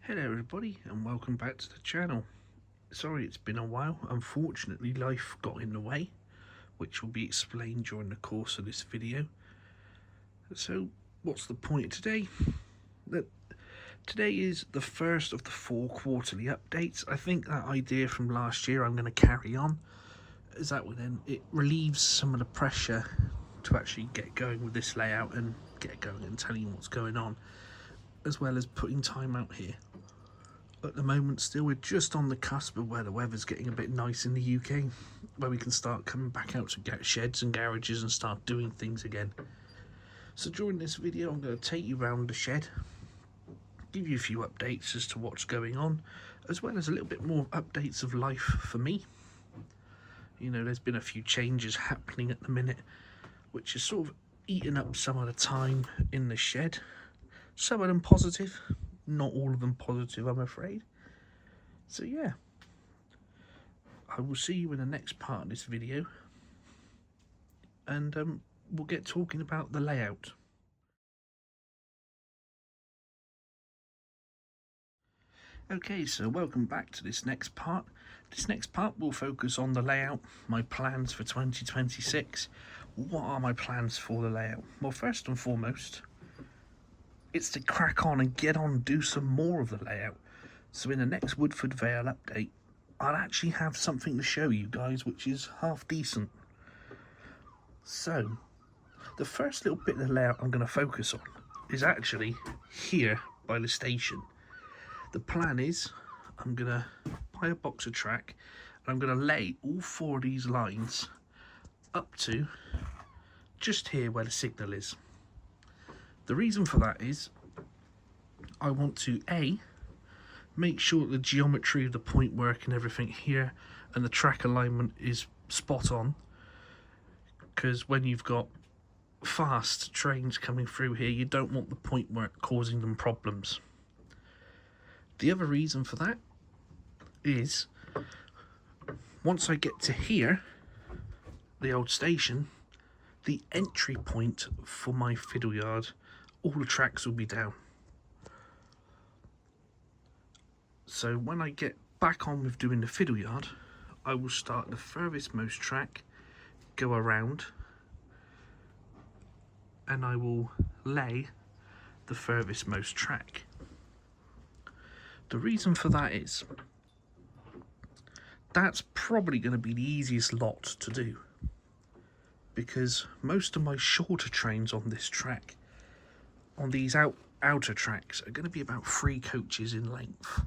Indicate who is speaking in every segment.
Speaker 1: Hello everybody and welcome back to the channel. Sorry it's been a while, unfortunately life got in the way, which will be explained during the course of this video. So what's the point of today? Today is the first of the 4 quarterly updates. I think that idea from last year I'm going to carry on, as that way then it relieves some of the pressure to actually get going with this layout and get going and telling you what's going on, as well as putting time out here. At the moment still we're just on the cusp of where the weather's getting a bit nice in the UK, where we can start coming back out to get sheds and garages and start doing things again. So during this video I'm going to take you around the shed, give you a few updates as to what's going on, as well as a little bit more updates of life for me. You know, there's been a few changes happening at the minute, which is sort of eating up some of the time in the shed. Some of them positive, not all of them positive, I'm afraid. So yeah, I will see you in the next part of this video, and we'll get talking about the layout. Okay, so welcome back to this next part. This next part will focus on the layout, my plans for 2026. What are my plans for the layout? Well, first and foremost, it's to crack on and get on and do some more of the layout. So in the next Woodford Vale update, I'll actually have something to show you guys which is half decent. So, the first little bit of the layout I'm going to focus on is actually here by the station. The plan is I'm going to buy a box of track and I'm going to lay all 4 of these lines up to just here where the signal is. The reason for that is I want to make sure the geometry of the point work and everything here and the track alignment is spot on, because when you've got fast trains coming through here you don't want the point work causing them problems. The other reason for that is once I get to here, the old station, the entry point for my fiddle yard, all the tracks will be down. So when I get back on with doing the fiddle yard, I will start the furthest most track, go around, and I will lay the furthest most track. The reason for that is that's probably going to be the easiest lot to do, because most of my shorter trains on this track, on these outer tracks, are going to be about 3 coaches in length.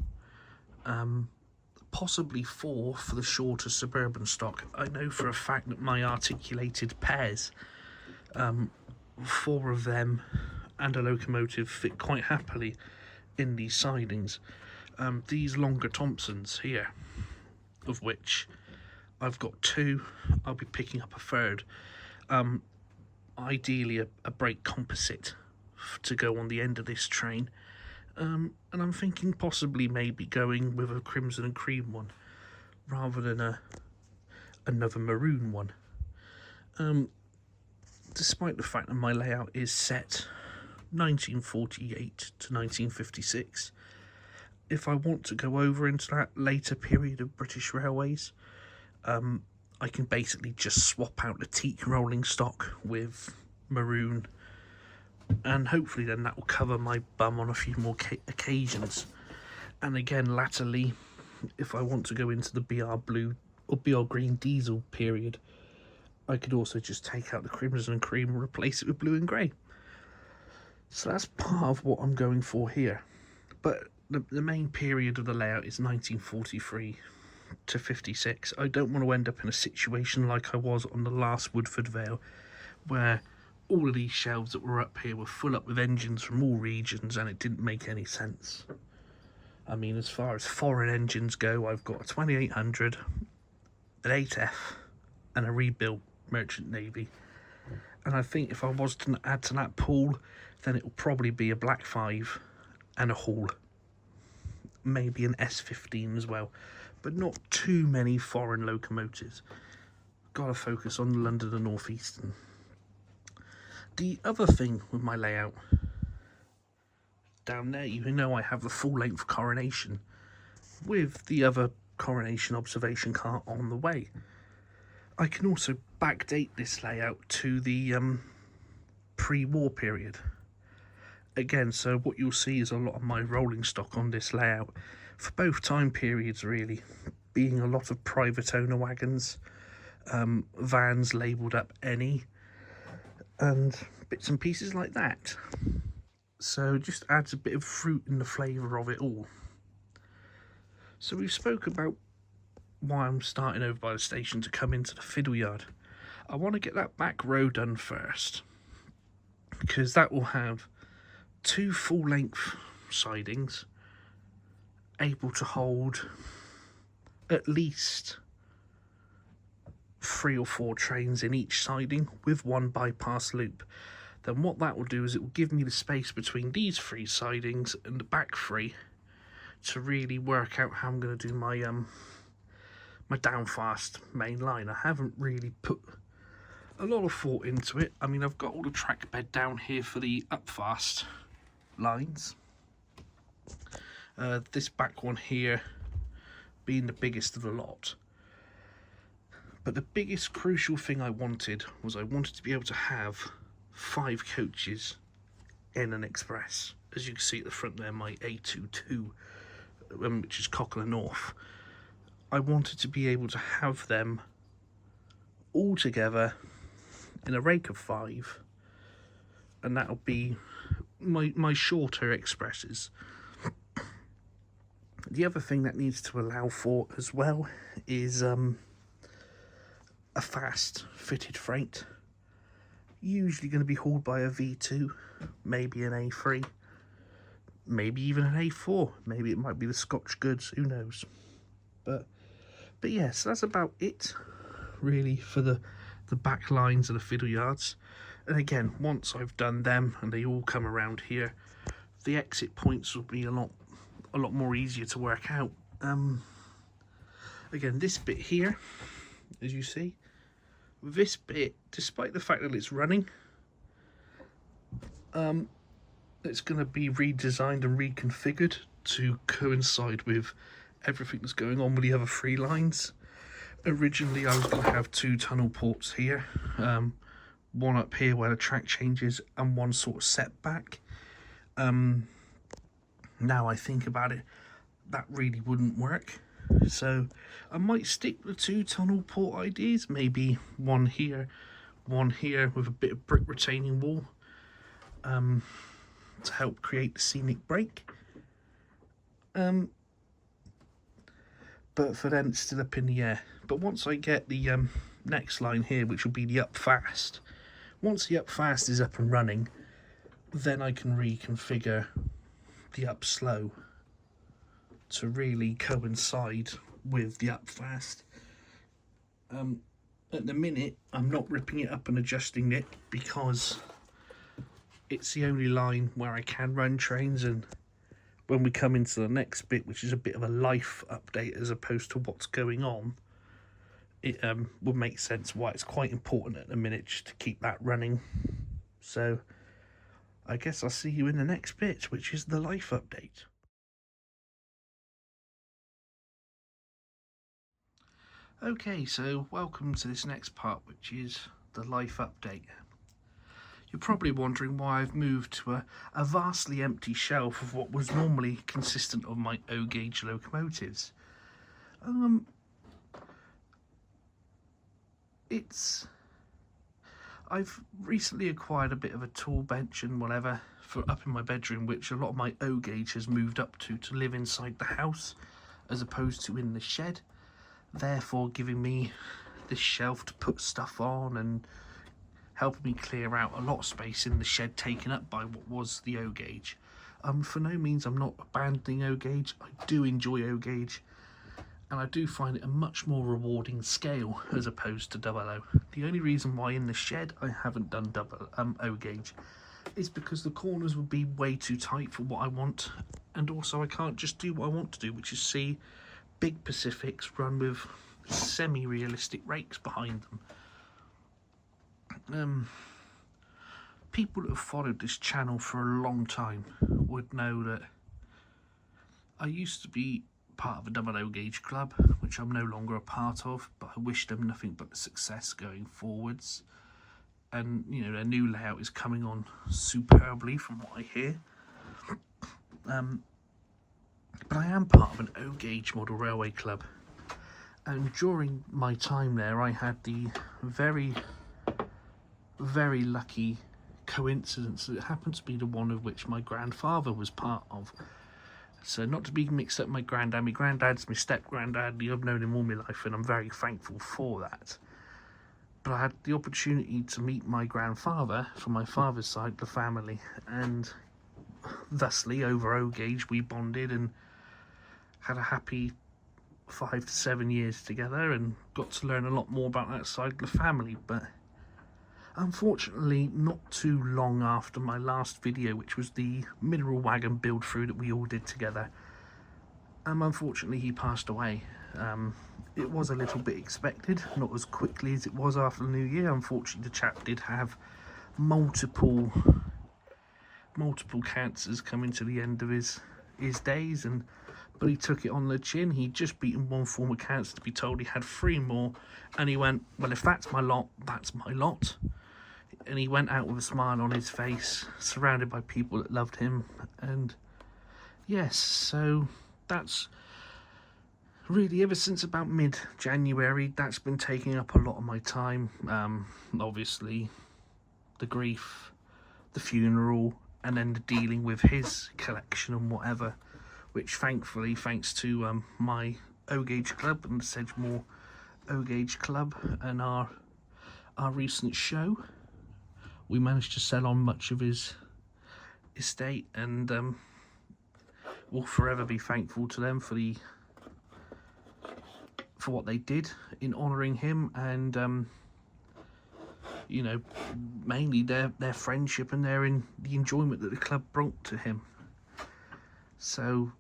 Speaker 1: Possibly 4 for the shorter suburban stock. I know for a fact that my articulated pairs, 4 of them and a locomotive fit quite happily in these sidings. These longer Thompsons here, of which I've got 2, I'll be picking up a third. Ideally a brake composite to go on the end of this train. And I'm thinking possibly maybe going with a crimson and cream one rather than another maroon one. Despite the fact that my layout is set 1948 to 1956, if I want to go over into that later period of British Railways, I can basically just swap out the teak rolling stock with maroon, and hopefully then that will cover my bum on a few more occasions. And again, latterly, if I want to go into the BR blue or BR green diesel period, I could also just take out the crimson and cream and replace it with blue and grey. So that's part of what I'm going for here. But the main period of the layout is 1943 to 56. I don't want to end up in a situation like I was on the last Woodford Vale, where all of these shelves that were up here were full up with engines from all regions and it didn't make any sense. I mean, as far as foreign engines go, I've got a 2800, an 8F and a rebuilt Merchant Navy. And I think if I was to add to that pool, then it will probably be a Black 5 and a Hall. Maybe an S15 as well, but not too many foreign locomotives. Gotta focus on the London and North Eastern. The other thing with my layout, down there, you know I have the full-length Coronation with the other Coronation observation car on the way. I can also backdate this layout to the pre-war period. Again, so what you'll see is a lot of my rolling stock on this layout for both time periods, really, being a lot of private owner wagons, vans labelled up NE, and bits and pieces like that. So just adds a bit of fruit in the flavour of it all. So we've spoke about why I'm starting over by the station to come into the fiddle yard. I want to get that back row done first, because that will have 2 full-length sidings able to hold at least 3 or 4 trains in each siding with 1 bypass loop. Then what that will do is it will give me the space between these 3 sidings and the back 3 to really work out how I'm going to do my my downfast main line. I haven't really put a lot of thought into it. I mean, I've got all the track bed down here for the upfast lines. This back one here being the biggest of the lot. But the biggest crucial thing I wanted was I wanted to be able to have 5 coaches in an express. As you can see at the front there, my A22, which is Coquelin North. I wanted to be able to have them all together in a rake of 5, and that'll be my shorter expresses. The other thing that needs to allow for as well is a fast fitted freight, usually going to be hauled by a V2, maybe an A3, maybe even an A4, maybe it might be the Scotch Goods, who knows. But yes, that's about it really for the back lines of the fiddle yards. And again, once I've done them and they all come around here, the exit points will be a lot more easier to work out. Again, this bit here, as you see, this bit, despite the fact that it's running, it's going to be redesigned and reconfigured to coincide with everything that's going on with the other 3 lines. Originally I was going to have 2 tunnel ports here, one up here where the track changes and one sort of setback. Now I think about it, that really wouldn't work, so I might stick with 2 tunnel port ideas, maybe one here with a bit of brick retaining wall to help create the scenic break. But for then it's still up in the air. But once I get the next line here, which will be the up fast, once the up fast is up and running, then I can reconfigure the up slow to really coincide with the up fast. At the minute I'm not ripping it up and adjusting it because it's the only line where I can run trains, and when we come into the next bit, which is a bit of a life update as opposed to what's going on, it would make sense why it's quite important at the minute just to keep that running. So I guess I'll see you in the next bit, which is the life update. Okay, so welcome to this next part, which is the life update. You're probably wondering why I've moved to a vastly empty shelf of what was normally consistent of my O-gauge locomotives. I've recently acquired a bit of a tool bench and whatever for up in my bedroom, which a lot of my O-gauge has moved up to live inside the house as opposed to in the shed, therefore giving me this shelf to put stuff on and helping me clear out a lot of space in the shed taken up by what was the O-gauge. For no means I'm not abandoning O-gauge. I do enjoy O-gauge, and I do find it a much more rewarding scale as opposed to 00. The only reason why in the shed I haven't done O-gauge is because the corners would be way too tight for what I want, and also I can't just do what I want to do, which is see big Pacifics run with semi-realistic rakes behind them. people that have followed this channel for a long time would know that I used to be part of a double O gauge club, which I'm no longer a part of, but I wish them nothing but success going forwards. And, you know, their new layout is coming on superbly from what I hear. But I am part of an O gauge model railway club. And during my time there, I had the very, very lucky coincidence that it happened to be the one of which my grandfather was part of. So not to be mixed up with my granddad. My granddad's my step-granddad. I've known him all my life, and I'm very thankful for that. But I had the opportunity to meet my grandfather from my father's side of the family, and thusly, over O gauge, we bonded and had a happy 5 to 7 years together and got to learn a lot more about that side of the family. But unfortunately, not too long after my last video, which was the mineral wagon build through that we all did together, unfortunately he passed away. It was a little bit expected, not as quickly as it was after the new year. Unfortunately, the chap did have multiple cancers coming to the end of his days, but he took it on the chin. He'd just beaten one form of cancer to be told he had 3 more, and he went, well, if that's my lot, that's my lot. And he went out with a smile on his face, surrounded by people that loved him. And yes, so that's really, ever since about mid-January, that's been taking up a lot of my time. Obviously, the grief, the funeral, and then the dealing with his collection and whatever, which thankfully, thanks to my O gauge club and the Sedgemoor O gauge club and our recent show, we managed to sell on much of his estate, and we'll forever be thankful to them for what they did in honouring him, and you know, mainly their friendship and the enjoyment that the club brought to him. So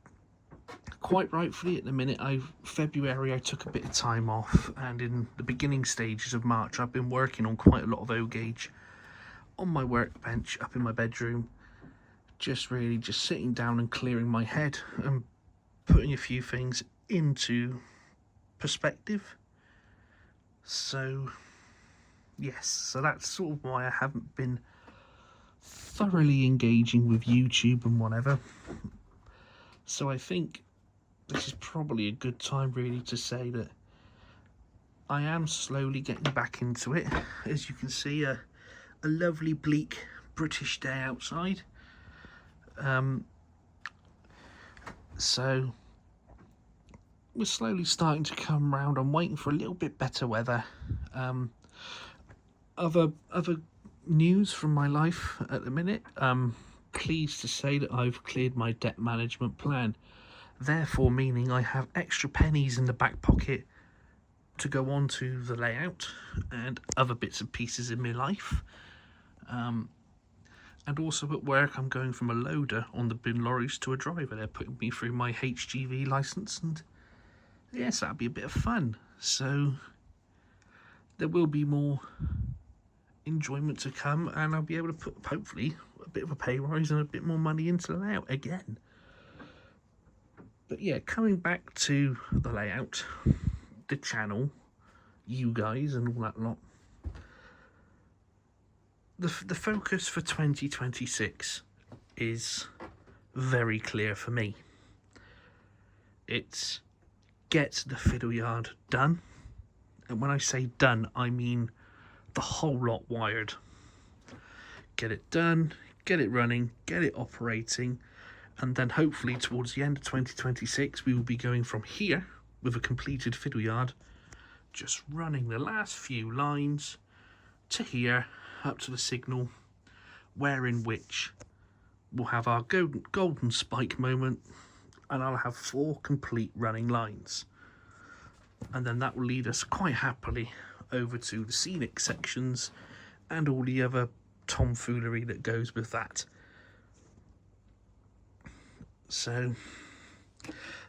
Speaker 1: quite rightfully, at the minute, February I took a bit of time off, and in the beginning stages of March I've been working on quite a lot of O gauge on my workbench up in my bedroom, just sitting down and clearing my head and putting a few things into perspective. So yes, so that's sort of why I haven't been thoroughly engaging with YouTube and whatever. So I think this is probably a good time really to say that I am slowly getting back into it. As you can see, a lovely bleak British day outside. So we're slowly starting to come round. I'm waiting for a little bit better weather. Other news from my life at the minute. Pleased to say that I've cleared my debt management plan, therefore meaning I have extra pennies in the back pocket to go on to the layout and other bits and pieces in my life. And also at work, I'm going from a loader on the bin lorries to a driver. They're putting me through my HGV licence, and yes, that'll be a bit of fun. So there will be more enjoyment to come, and I'll be able to put, hopefully, a bit of a pay rise and a bit more money into the layout again. But yeah, coming back to the layout, the channel, you guys and all that lot, the focus for 2026 is very clear for me. It's get the fiddle yard done, and when I say done, I mean the whole lot wired. Get it done, get it running, get it operating, and then hopefully towards the end of 2026 we will be going from here with a completed fiddle yard, just running the last few lines to here up to the signal, wherein which we'll have our golden spike moment, and I'll have 4 complete running lines, and then that will lead us quite happily over to the scenic sections and all the other tomfoolery that goes with that. So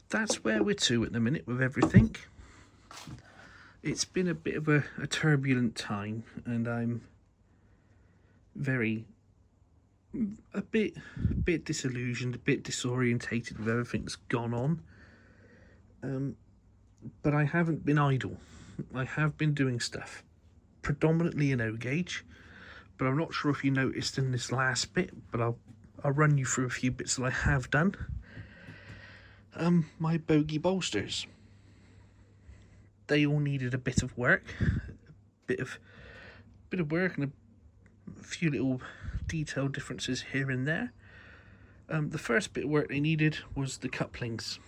Speaker 1: that's where we're to at the minute with everything. It's been a bit of a turbulent time, and I'm very a bit disillusioned, a bit disorientated with everything that's gone on. But I haven't been idle. I have been doing stuff, predominantly in O-gauge, but I'm not sure if you noticed in this last bit, but I'll run you through a few bits that I have done. My bogey bolsters, they all needed a bit of work, bit of work, and a few little detail differences here and there. The first bit of work they needed was the couplings.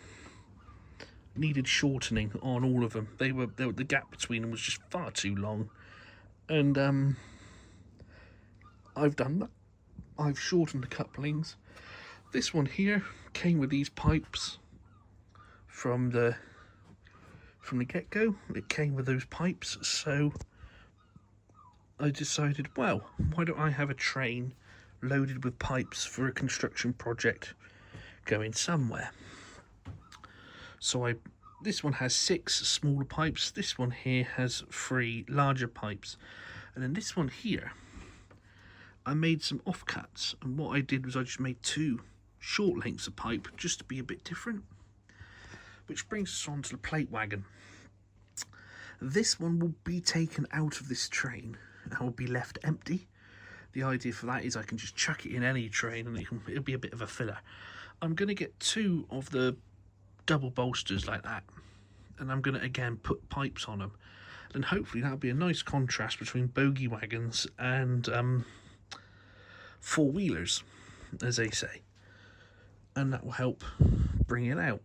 Speaker 1: Needed shortening on all of them. The gap between them was just far too long, and I've done that. I've shortened the couplings. This one here came with these pipes from the get-go. It came with those pipes, so I decided, well, why don't I have a train loaded with pipes for a construction project going somewhere? So this one has 6 smaller pipes. This one here has 3 larger pipes. And then this one here, I made some offcuts. And what I did was I just made 2 short lengths of pipe just to be a bit different. Which brings us on to the plate wagon. This one will be taken out of this train and will be left empty. The idea for that is I can just chuck it in any train and it'll be a bit of a filler. I'm going to get 2 of the double bolsters like that, and I'm going to again put pipes on them, and hopefully that'll be a nice contrast between bogey wagons and four-wheelers, as they say, and that will help bring it out.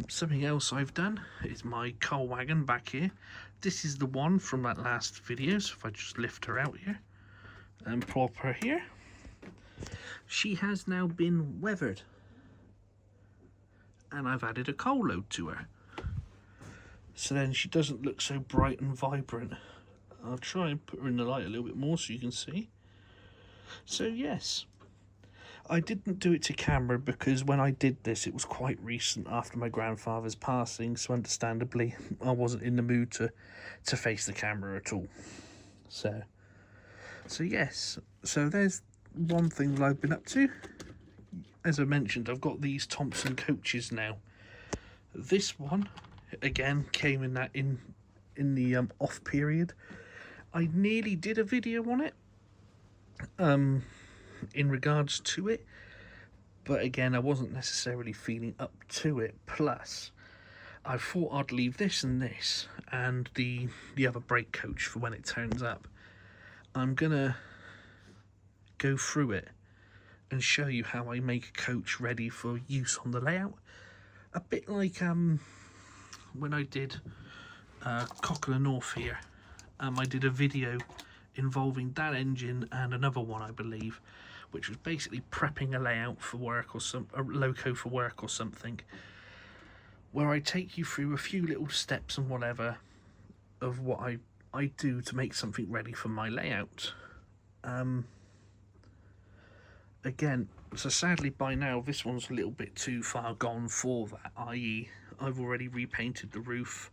Speaker 1: Something else I've done is my coal wagon back here. This is the one from that last video, so if I just lift her out here and plop her here, she has now been weathered. And I've added a coal load to her, so then she doesn't look so bright and vibrant. I'll try and put her in the light a little bit more so you can see. So yes, I didn't do it to camera because when I did this it was quite recent after my grandfather's passing, so understandably I wasn't in the mood to face the camera at all. So yes, so there's one thing that I've been up to. As I mentioned, I've got these Thompson coaches now. This one, again, came in the off period. I nearly did a video on it, in regards to it, but again, I wasn't necessarily feeling up to it. Plus, I thought I'd leave this and this, and the other brake coach for when it turns up. I'm gonna go through it and show you how I make a coach ready for use on the layout. A bit like when I did Coquelin North here. I did a video involving that engine and another one, I believe, which was basically prepping a layout for work or a loco for work or something, where I take you through a few little steps and whatever of what I do to make something ready for my layout. Again, so sadly by now this one's a little bit too far gone for that, i.e. I've already repainted the roof,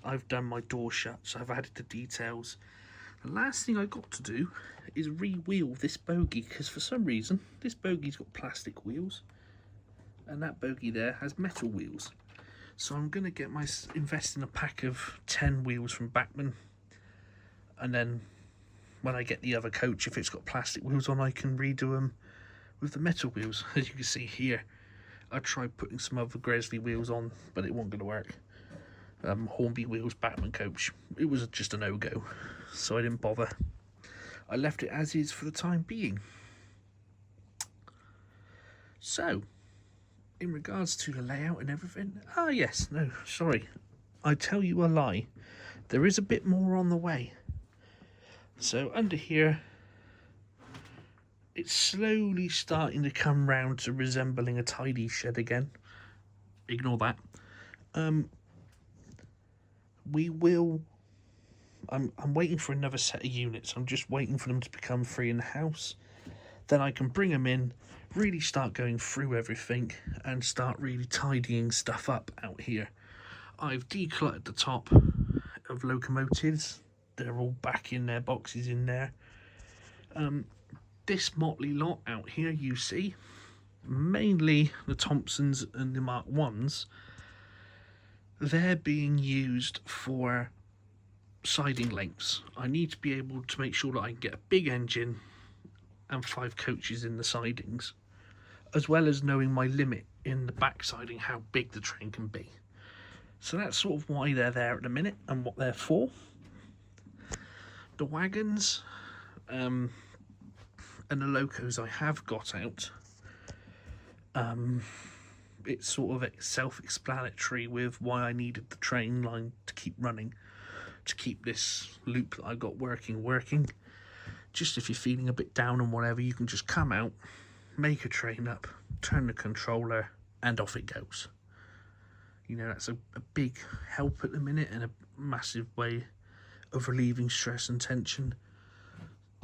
Speaker 1: I've done my door shuts, I've added the details. The last thing I got to do is re-wheel this bogie, because for some reason this bogie's got plastic wheels and that bogie there has metal wheels. So I'm going to invest in a pack of 10 wheels from Bachmann, and then when I get the other coach, if it's got plastic wheels on, I can redo them with the metal wheels. As you can see here, I tried putting some other Gresley wheels on, but it wasn't going to work. Hornby wheels, Bachmann coach. It was just a no-go, so I didn't bother. I left it as is for the time being. So, in regards to the layout and everything, I tell you a lie. There is a bit more on the way. So under here, it's slowly starting to come round to resembling a tidy shed again. Ignore that. I'm waiting for another set of units. I'm just waiting for them to become free in the house. Then I can bring them in, really start going through everything and start really tidying stuff up out here. I've decluttered the top of locomotives. They're all back in their boxes in there. this motley lot out here you see, mainly the Thompsons and the Mark 1s, they're being used for siding lengths. I need to be able to make sure that I can get a big engine and 5 coaches in the sidings, as well as knowing my limit in the back siding, how big the train can be. So that's sort of why they're there at the minute and what they're for. The wagons and the locos I have got out, it's sort of self-explanatory with why I needed the train line to keep running, to keep this loop that I got working. Just if you're feeling a bit down and whatever, you can just come out, make a train up, turn the controller, and off it goes. You know, that's a big help at the minute and a massive way of relieving stress and tension,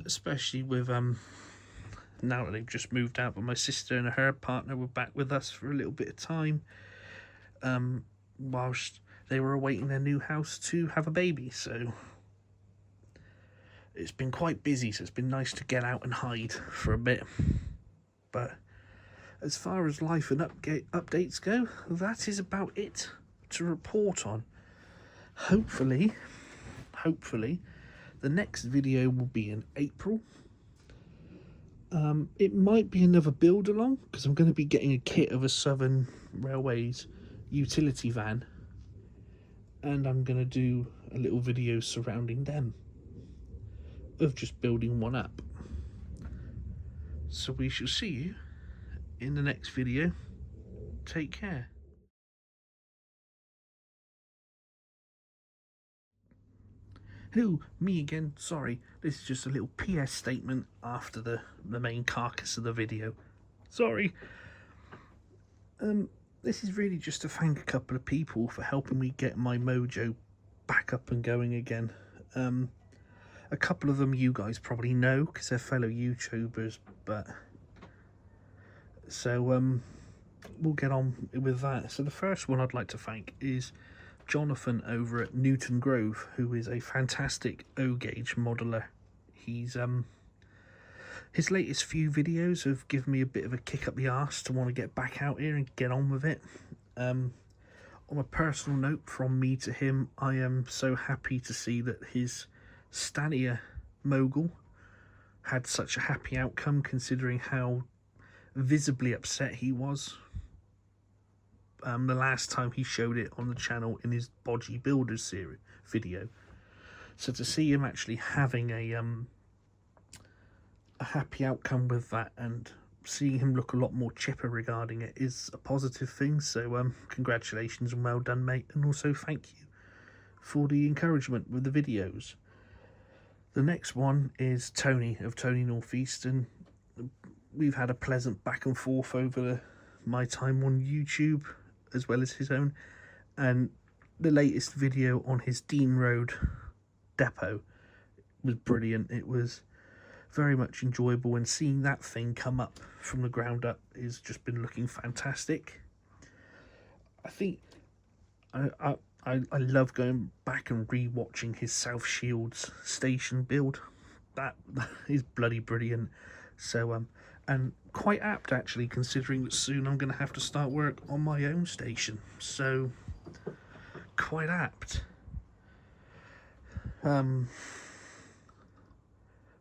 Speaker 1: especially with now that they've just moved out, but my sister and her partner were back with us for a little bit of time whilst they were awaiting their new house to have a baby. So it's been quite busy, so it's been nice to get out and hide for a bit. But as far as life and updates go, that is about it to report on. Hopefully the next video will be in April. It might be another build along, because I'm going to be getting a kit of a Southern Railways utility van, and I'm going to do a little video surrounding them, of just building one up. So we shall see you in the next video. Take care. Hello, me again. Sorry, this is just a little PS statement after the main carcass of the video. Sorry. This is really just to thank a couple of people for helping me get my mojo back up and going again. A couple of them you guys probably know because they're fellow YouTubers, but so we'll get on with that. So the first one I'd like to thank is Jonathan over at Newton Grove, who is a fantastic O-gauge modeler. He's his latest few videos have given me a bit of a kick up the arse to want to get back out here and get on with it. On a personal note from me to him, I am so happy to see that his Stania Mogul had such a happy outcome, considering how visibly upset he was the last time he showed it on the channel in his Bodgy Builders series video. So to see him actually having a happy outcome with that and seeing him look a lot more chipper regarding it is a positive thing. So congratulations and well done, mate, and also thank you for the encouragement with the videos. The next one is Tony of Tony Northeast, and we've had a pleasant back and forth over my time on YouTube as well as his own, and the latest video on his Dean Road depot was brilliant. It was very much enjoyable, and seeing that thing come up from the ground up has just been looking fantastic. I think I love going back and re-watching his South Shields station build. That is bloody brilliant. So and quite apt actually, considering that soon I'm going to have to start work on my own station. So quite apt.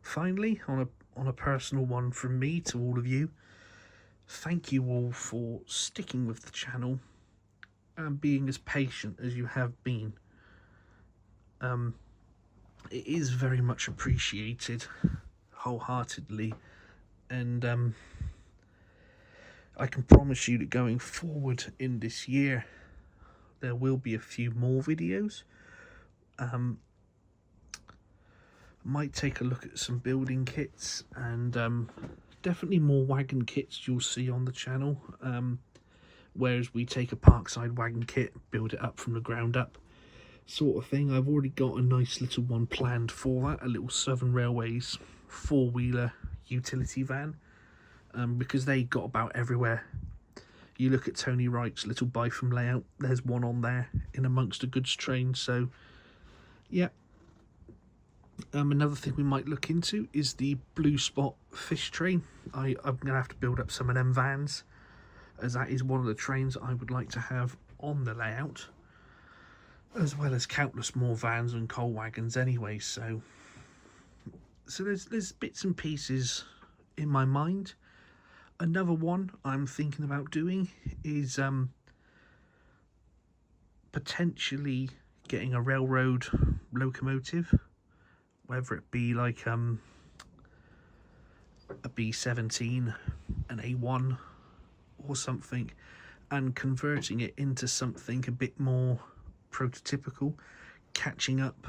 Speaker 1: Finally, on a personal one from me to all of you, thank you all for sticking with the channel and being as patient as you have been. It is very much appreciated, wholeheartedly, and I can promise you that going forward in this year there will be a few more videos. Might take a look at some building kits, and definitely more wagon kits you'll see on the channel, whereas we take a Parkside wagon kit, build it up from the ground up sort of thing. I've already got a nice little one planned for that, a little Southern Railways 4-wheeler utility van, because they got about everywhere. You look at Tony Wright's little buy from layout, there's one on there in amongst a goods train. So yeah, Another thing we might look into is the Blue Spot fish train. I'm going to have to build up some of them vans, as that is one of the trains I would like to have on the layout, as well as countless more vans and coal wagons anyway. So there's bits and pieces in my mind. Another one I'm thinking about doing is potentially getting a railroad locomotive, whether it be like a B17, an A1 or something, and converting it into something a bit more prototypical, catching up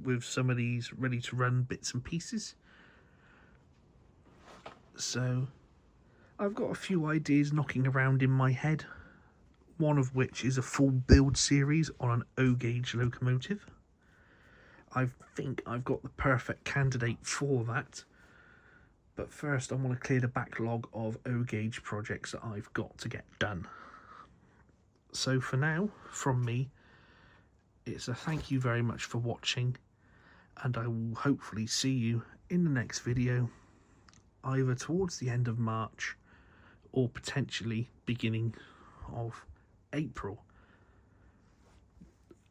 Speaker 1: with some of these ready to run bits and pieces. So I've got a few ideas knocking around in my head, one of which is a full build series on an O-gauge locomotive. I think I've got the perfect candidate for that, but first I want to clear the backlog of O-gauge projects that I've got to get done. So for now, from me, it's a thank you very much for watching, and I will hopefully see you in the next video, either towards the end of March or potentially beginning of April.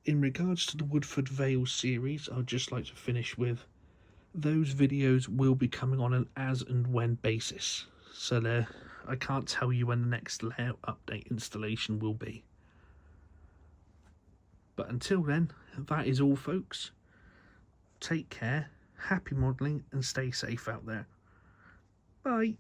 Speaker 1: In regards to the Woodford Vale series, I'd just like to finish with, those videos will be coming on an as and when basis, so I can't tell you when the next layout update installation will be. But until then, that is all folks. Take care, happy modelling, and stay safe out there. Bye.